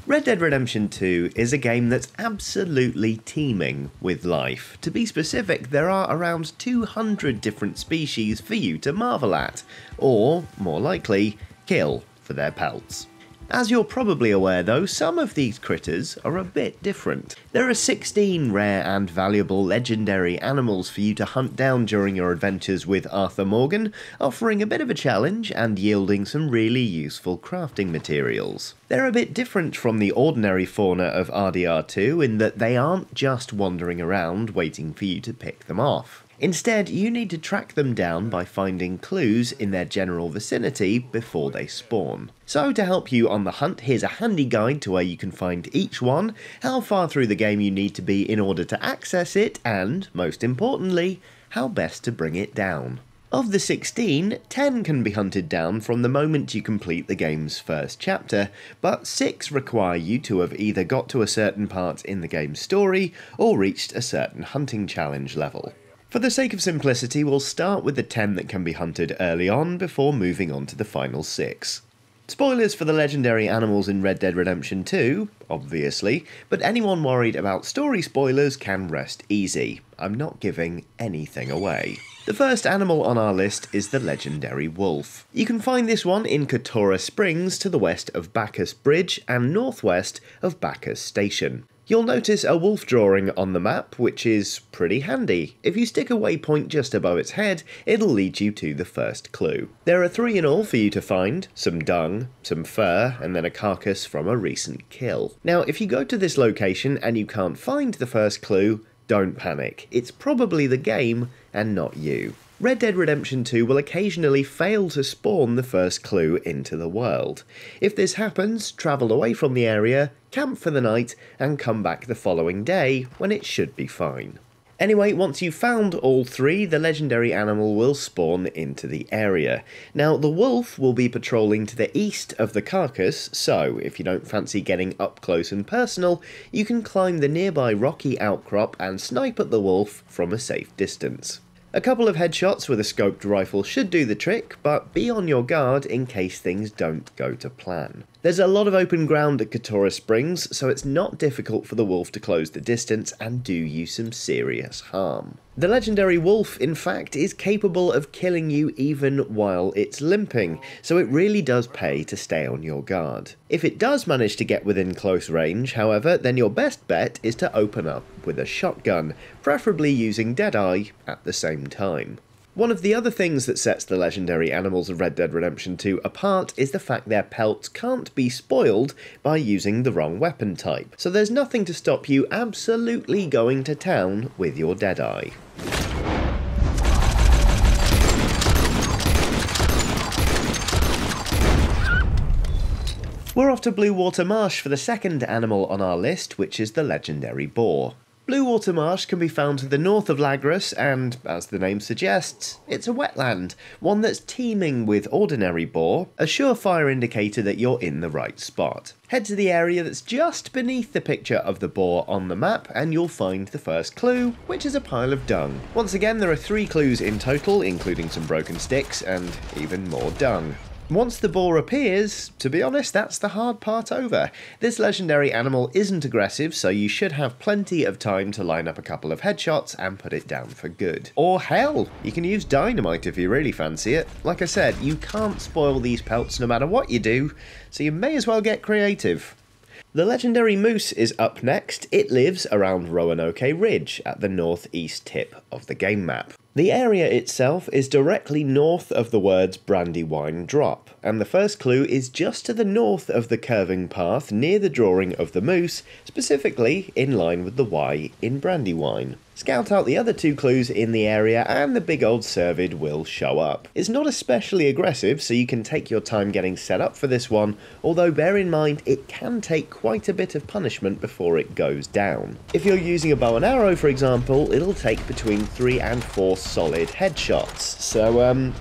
Red Dead Redemption 2 is a game that's absolutely teeming with life. To be specific, there are around 200 different species for you to marvel at, or, more likely, kill for their pelts. As you're probably aware though, some of these critters are a bit different. There are 16 rare and valuable legendary animals for you to hunt down during your adventures with Arthur Morgan, offering a bit of a challenge and yielding some really useful crafting materials. They're a bit different from the ordinary fauna of RDR2 in that they aren't just wandering around waiting for you to pick them off. Instead, you need to track them down by finding clues in their general vicinity before they spawn. So to help you on the hunt, here's a handy guide to where you can find each one, how far through the game you need to be in order to access it, and, most importantly, how best to bring it down. Of the 16, 10 can be hunted down from the moment you complete the game's first chapter, but 6 require you to have either got to a certain part in the game's story or reached a certain hunting challenge level. For the sake of simplicity, we'll start with the 10 that can be hunted early on before moving on to the final 6. Spoilers for the legendary animals in Red Dead Redemption 2, obviously, but anyone worried about story spoilers can rest easy. I'm not giving anything away. The first animal on our list is the legendary wolf. You can find this one in Katora Springs to the west of Bacchus Bridge and northwest of Bacchus Station. You'll notice a wolf drawing on the map, which is pretty handy. If you stick a waypoint just above its head, it'll lead you to the first clue. There are 3 in all for you to find: some dung, some fur, and then a carcass from a recent kill. Now, if you go to this location and you can't find the first clue, don't panic. It's probably the game and not you. Red Dead Redemption 2 will occasionally fail to spawn the first clue into the world. If this happens, travel away from the area, camp for the night, and come back the following day when it should be fine. Anyway, once you've found all 3, the legendary animal will spawn into the area. Now, the wolf will be patrolling to the east of the carcass, so if you don't fancy getting up close and personal, you can climb the nearby rocky outcrop and snipe at the wolf from a safe distance. A couple of headshots with a scoped rifle should do the trick, but be on your guard in case things don't go to plan. There's a lot of open ground at Katora Springs, so it's not difficult for the wolf to close the distance and do you some serious harm. The legendary wolf, in fact, is capable of killing you even while it's limping, so it really does pay to stay on your guard. If it does manage to get within close range, however, then your best bet is to open up with a shotgun, preferably using Deadeye at the same time. One of the other things that sets the legendary animals of Red Dead Redemption 2 apart is the fact their pelts can't be spoiled by using the wrong weapon type, so there's nothing to stop you absolutely going to town with your Deadeye. We're off to Blue Water Marsh for the second animal on our list, which is the legendary boar. Blue Water Marsh can be found to the north of Lagros and, as the name suggests, it's a wetland, one that's teeming with ordinary boar, a surefire indicator that you're in the right spot. Head to the area that's just beneath the picture of the boar on the map and you'll find the first clue, which is a pile of dung. Once again, there are 3 clues in total, including some broken sticks and even more dung. Once the boar appears, to be honest, that's the hard part over. This legendary animal isn't aggressive, so you should have plenty of time to line up a couple of headshots and put it down for good. Or hell, you can use dynamite if you really fancy it. Like I said, you can't spoil these pelts no matter what you do, so you may as well get creative. The legendary moose is up next. It lives around Roanoke Ridge at the northeast tip of the game map. The area itself is directly north of the words Brandywine Drop, and the first clue is just to the north of the curving path near the drawing of the moose, specifically in line with the Y in Brandywine. Scout out the other 2 clues in the area and the big old cervid will show up. It's not especially aggressive, so you can take your time getting set up for this one, although bear in mind it can take quite a bit of punishment before it goes down. If you're using a bow and arrow, for example, it'll take between 3 and 4 solid headshots, so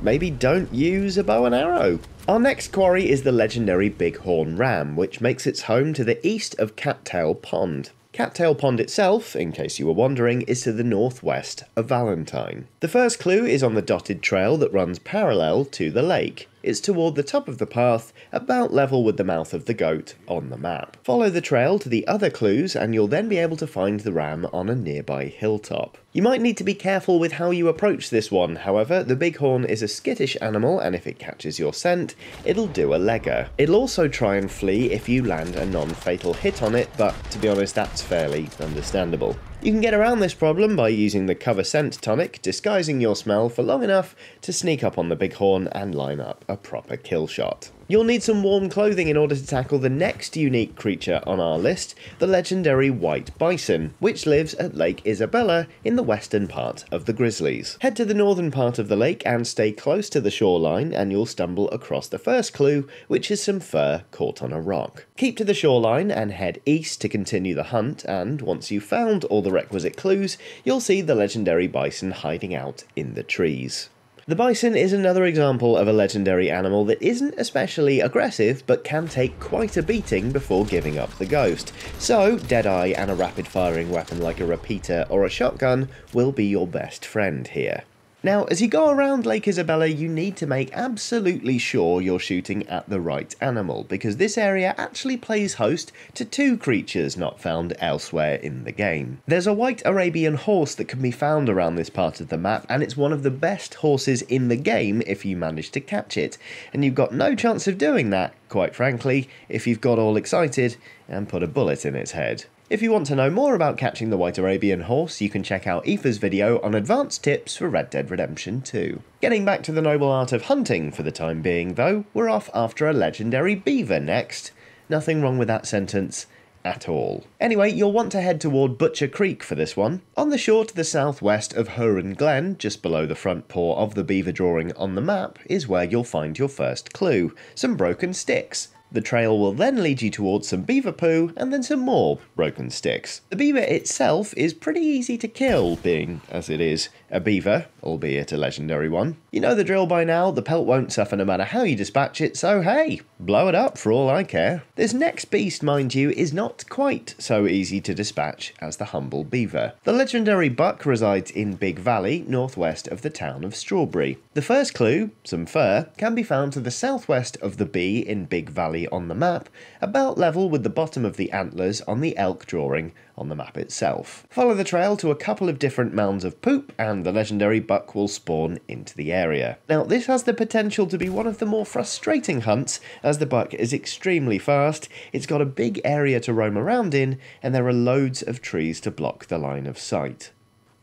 maybe don't use a bow and arrow. Our next quarry is the legendary Bighorn Ram, which makes its home to the east of Cattail Pond. Cattail Pond itself, in case you were wondering, is to the northwest of Valentine. The first clue is on the dotted trail that runs parallel to the lake. It's toward the top of the path, about level with the mouth of the goat on the map. Follow the trail to the other clues and you'll then be able to find the ram on a nearby hilltop. You might need to be careful with how you approach this one, however, the bighorn is a skittish animal and if it catches your scent, it'll do a legger. It'll also try and flee if you land a non-fatal hit on it, but to be honest that's fairly understandable. You can get around this problem by using the cover scent tonic, disguising your smell for long enough to sneak up on the bighorn and line up a proper kill shot. You'll need some warm clothing in order to tackle the next unique creature on our list, the legendary white bison, which lives at Lake Isabella in the western part of the Grizzlies. Head to the northern part of the lake and stay close to the shoreline and you'll stumble across the first clue, which is some fur caught on a rock. Keep to the shoreline and head east to continue the hunt, and once you've found all the requisite clues, you'll see the legendary bison hiding out in the trees. The bison is another example of a legendary animal that isn't especially aggressive but can take quite a beating before giving up the ghost, so Deadeye and a rapid firing weapon like a repeater or a shotgun will be your best friend here. Now, as you go around Lake Isabella, you need to make absolutely sure you're shooting at the right animal, because this area actually plays host to two creatures not found elsewhere in the game. There's a white Arabian horse that can be found around this part of the map, and it's one of the best horses in the game if you manage to catch it, and you've got no chance of doing that, quite frankly, if you've got all excited and put a bullet in its head. If you want to know more about catching the white Arabian horse, you can check out Aoife's video on advanced tips for Red Dead Redemption 2. Getting back to the noble art of hunting for the time being though, we're off after a legendary beaver next. Nothing wrong with that sentence at all. Anyway, you'll want to head toward Butcher Creek for this one. On the shore to the southwest of Huron Glen, just below the front paw of the beaver drawing on the map, is where you'll find your first clue, some broken sticks. The trail will then lead you towards some beaver poo and then some more broken sticks. The beaver itself is pretty easy to kill, being, as it is, a beaver, albeit a legendary one. You know the drill by now, the pelt won't suffer no matter how you dispatch it, so hey, blow it up for all I care. This next beast, mind you, is not quite so easy to dispatch as the humble beaver. The legendary buck resides in Big Valley, northwest of the town of Strawberry. The first clue, some fur, can be found to the southwest of the bee in Big Valley on the map, about level with the bottom of the antlers on the elk drawing on the map itself. Follow the trail to a couple of different mounds of poop and the legendary buck will spawn into the area. Now this has the potential to be one of the more frustrating hunts as the buck is extremely fast, it's got a big area to roam around in, and there are loads of trees to block the line of sight.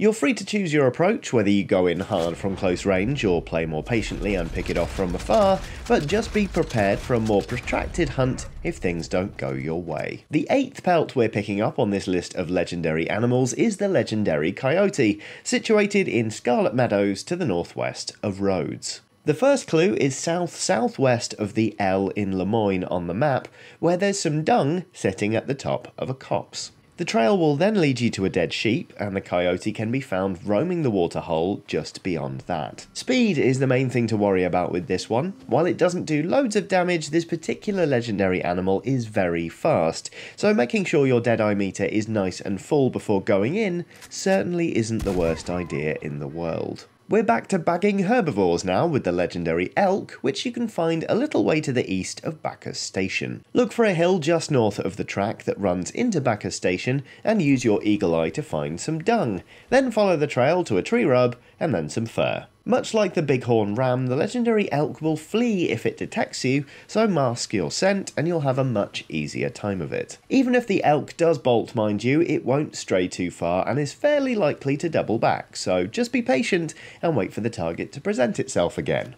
You're free to choose your approach, whether you go in hard from close range or play more patiently and pick it off from afar, but just be prepared for a more protracted hunt if things don't go your way. The 8th pelt we're picking up on this list of legendary animals is the legendary coyote, situated in Scarlet Meadows to the northwest of Rhodes. The first clue is south-southwest of the L in Lemoyne on the map, where there's some dung sitting at the top of a copse. The trail will then lead you to a dead sheep, and the coyote can be found roaming the waterhole just beyond that. Speed is the main thing to worry about with this one. While it doesn't do loads of damage, this particular legendary animal is very fast, so making sure your Deadeye meter is nice and full before going in certainly isn't the worst idea in the world. We're back to bagging herbivores now with the legendary elk, which you can find a little way to the east of Bacchus Station. Look for a hill just north of the track that runs into Bacchus Station and use your eagle eye to find some dung. Then follow the trail to a tree rub and then some fur. Much like the bighorn ram, the legendary elk will flee if it detects you, so mask your scent and you'll have a much easier time of it. Even if the elk does bolt, mind you, it won't stray too far and is fairly likely to double back, so just be patient and wait for the target to present itself again.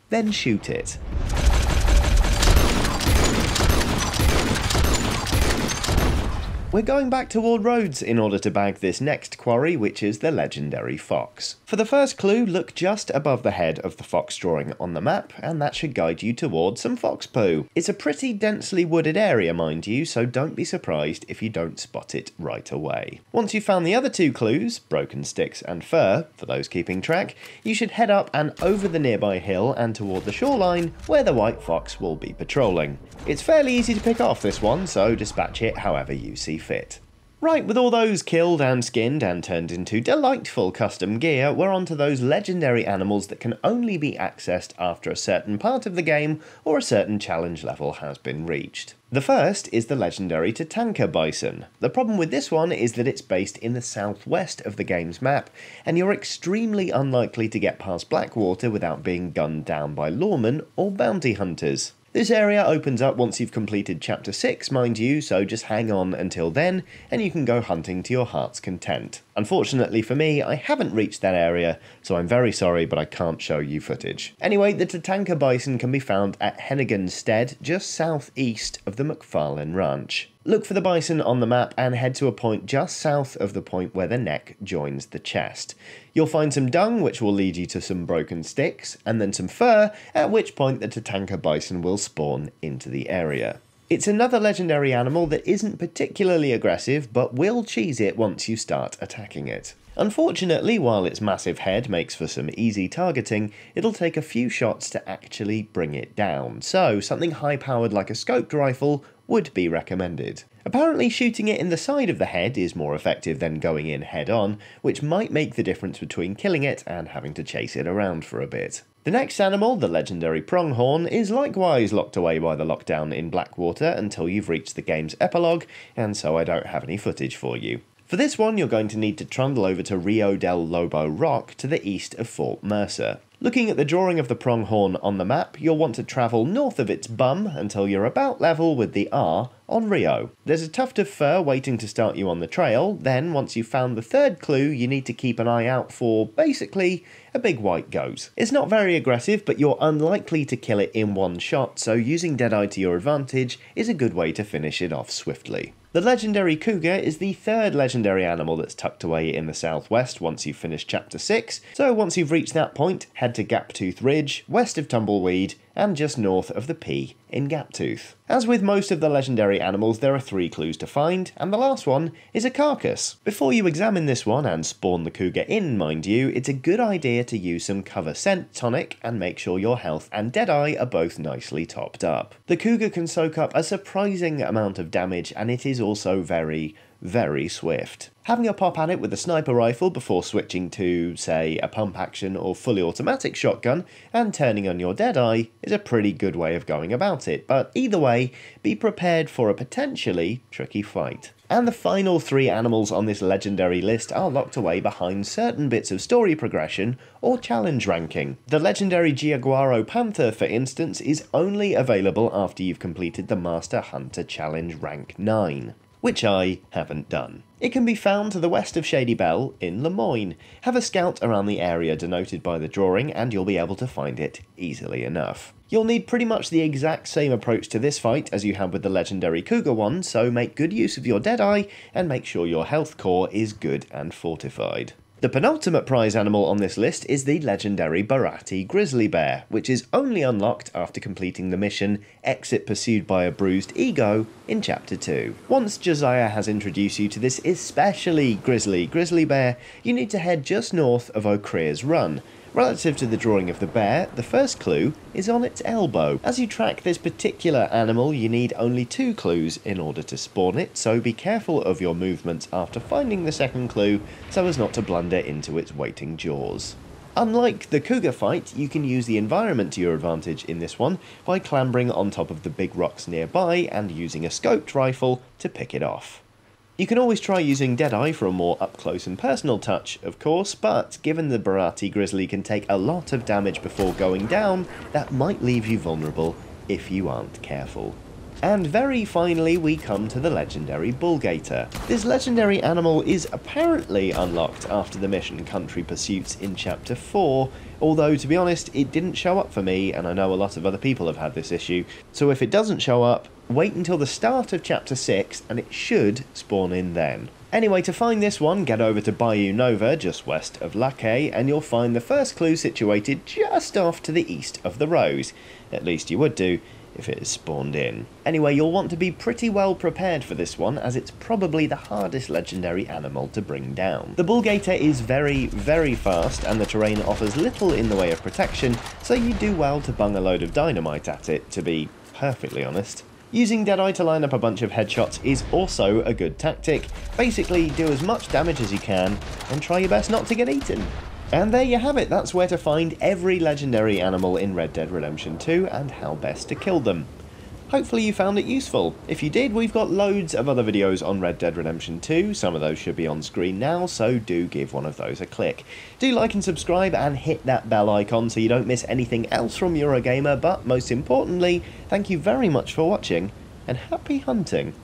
Then shoot it. We're going back toward Rhodes in order to bag this next quarry, which is the legendary fox. For the first clue, look just above the head of the fox drawing on the map, and that should guide you towards some fox poo. It's a pretty densely wooded area, mind you, so don't be surprised if you don't spot it right away. Once you've found the other two clues, broken sticks and fur, for those keeping track, you should head up and over the nearby hill and toward the shoreline, where the white fox will be patrolling. It's fairly easy to pick off this one, so dispatch it however you see fit. Right, with all those killed and skinned and turned into delightful custom gear, we're on to those legendary animals that can only be accessed after a certain part of the game or a certain challenge level has been reached. The first is the legendary Tatanka bison. The problem with this one is that it's based in the southwest of the game's map, and you're extremely unlikely to get past Blackwater without being gunned down by lawmen or bounty hunters. This area opens up once you've completed Chapter 6, mind you, so just hang on until then, and you can go hunting to your heart's content. Unfortunately for me, I haven't reached that area, so I'm very sorry, but I can't show you footage. Anyway, the Tatanka bison can be found at Hennigan's Stead, just southeast of the McFarlane Ranch. Look for the bison on the map and head to a point just south of the point where the neck joins the chest. You'll find some dung, which will lead you to some broken sticks, and then some fur, at which point the Tatanka bison will spawn into the area. It's another legendary animal that isn't particularly aggressive, but will cheese it once you start attacking it. Unfortunately, while its massive head makes for some easy targeting, it'll take a few shots to actually bring it down, so something high-powered like a scoped rifle would be recommended. Apparently shooting it in the side of the head is more effective than going in head-on, which might make the difference between killing it and having to chase it around for a bit. The next animal, the legendary pronghorn, is likewise locked away by the lockdown in Blackwater until you've reached the game's epilogue, and so I don't have any footage for you. For this one, you're going to need to trundle over to Rio del Lobo Rock to the east of Fort Mercer. Looking at the drawing of the pronghorn on the map, you'll want to travel north of its bum until you're about level with the R on Rio. There's a tuft of fur waiting to start you on the trail, then once you've found the third clue, you need to keep an eye out for, basically, a big white goat. It's not very aggressive, but you're unlikely to kill it in one shot, so using Deadeye to your advantage is a good way to finish it off swiftly. The legendary cougar is the third legendary animal that's tucked away in the southwest once you've finished Chapter 6, so once you've reached that point, head to Gaptooth Ridge, west of Tumbleweed, and just north of the P in Gaptooth. As with most of the legendary animals, there are 3 clues to find, and the last one is a carcass. Before you examine this one and spawn the cougar in, mind you, it's a good idea to use some cover scent tonic and make sure your health and Deadeye are both nicely topped up. The cougar can soak up a surprising amount of damage, and it is also very swift. Having a pop at it with a sniper rifle before switching to, say, a pump action or fully automatic shotgun and turning on your Deadeye is a pretty good way of going about it, but either way, be prepared for a potentially tricky fight. And the final 3 animals on this legendary list are locked away behind certain bits of story progression or challenge ranking. The legendary Giaguaro Panther, for instance, is only available after you've completed the Master Hunter Challenge rank 9. Which I haven't done. It can be found to the west of Shady Bell in Lemoyne. Have a scout around the area denoted by the drawing and you'll be able to find it easily enough. You'll need pretty much the exact same approach to this fight as you had with the legendary cougar one, so make good use of your Deadeye and make sure your health core is good and fortified. The penultimate prize animal on this list is the legendary Bharati grizzly bear, which is only unlocked after completing the mission Exit Pursued by a Bruised Ego in Chapter 2. Once Josiah has introduced you to this especially grisly grizzly bear, you need to head just north of O'Creer's Run. Relative to the drawing of the bear, the first clue is on its elbow. As you track this particular animal, you need only 2 clues in order to spawn it, so be careful of your movements after finding the second clue so as not to blunder into its waiting jaws. Unlike the cougar fight, you can use the environment to your advantage in this one by clambering on top of the big rocks nearby and using a scoped rifle to pick it off. You can always try using Deadeye for a more up-close and personal touch, of course, but given the Bharati grizzly can take a lot of damage before going down, that might leave you vulnerable if you aren't careful. And very finally, we come to the legendary bullgator. This legendary animal is apparently unlocked after the mission Country Pursuits in Chapter 4, although to be honest, it didn't show up for me, and I know a lot of other people have had this issue, so if it doesn't show up, wait until the start of Chapter 6 and it should spawn in then. Anyway, to find this one, get over to Bayou Nova, just west of Lacaille, and you'll find the first clue situated just off to the east of the Rose. At least you would do if it is spawned in. Anyway, you'll want to be pretty well prepared for this one, as it's probably the hardest legendary animal to bring down. The bullgator is very fast, and the terrain offers little in the way of protection, so you do well to bung a load of dynamite at it, to be perfectly honest. Using Deadeye to line up a bunch of headshots is also a good tactic. Basically, do as much damage as you can, and try your best not to get eaten. And there you have it, that's where to find every legendary animal in Red Dead Redemption 2 and how best to kill them. Hopefully you found it useful. If you did, we've got loads of other videos on Red Dead Redemption 2, some of those should be on screen now, so do give one of those a click. Do like and subscribe and hit that bell icon so you don't miss anything else from Eurogamer, but most importantly, thank you very much for watching, and happy hunting!